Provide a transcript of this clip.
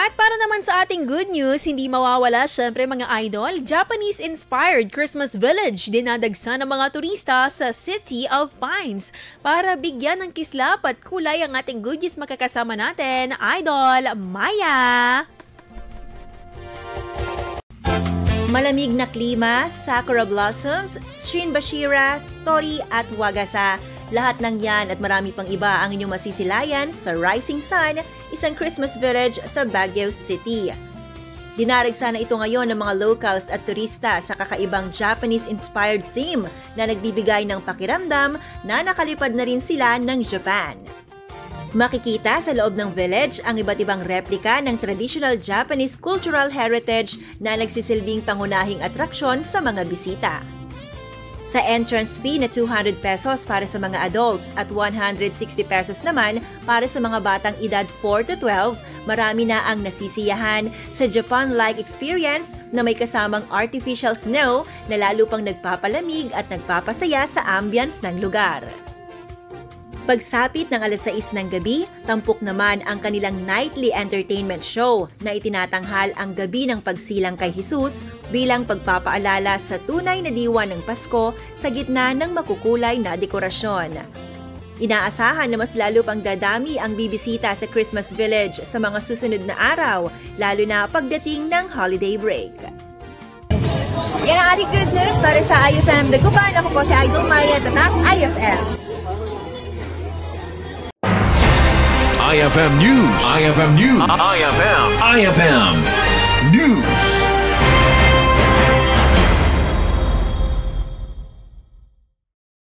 At para naman sa ating good news, hindi mawawala syempre mga idol, Japanese-inspired Christmas Village dinadagsa ng mga turista sa City of Pines. Para bigyan ng kislap at kulay ang ating good news, makakasama natin, Idol Maya! Malamig na klima, sakura blossoms, Shrinbashira, Tori at Wagasa. Lahat ng yan at marami pang iba ang inyong masisilayan sa Rising Sun, isang Christmas village sa Baguio City. Dinaragsa na ito ngayon ng mga locals at turista sa kakaibang Japanese-inspired theme na nagbibigay ng pakiramdam na nakalipad na rin sila ng Japan. Makikita sa loob ng village ang iba't ibang replika ng traditional Japanese cultural heritage na nagsisilbing pangunahing atraksyon sa mga bisita. Sa entrance fee na 200 pesos para sa mga adults at 160 pesos naman para sa mga batang edad 4 to 12, marami na ang nasisiyahan sa Japan-like experience na may kasamang artificial snow na lalo pang nagpapalamig at nagpapasaya sa ambience ng lugar. Pagsapit ng alas 6 ng gabi, tampok naman ang kanilang nightly entertainment show na itinatanghal ang gabi ng pagsilang kay Jesus bilang pagpapaalala sa tunay na diwa ng Pasko sa gitna ng makukulay na dekorasyon. Inaasahan na mas lalo pang dadami ang bibisita sa Christmas Village sa mga susunod na araw, lalo na pagdating ng holiday break. Yan ang ating good news para sa IFM Dagupan. Ako po si Idol Maya, tatak IFM. IFM News. IFM News. IFM News.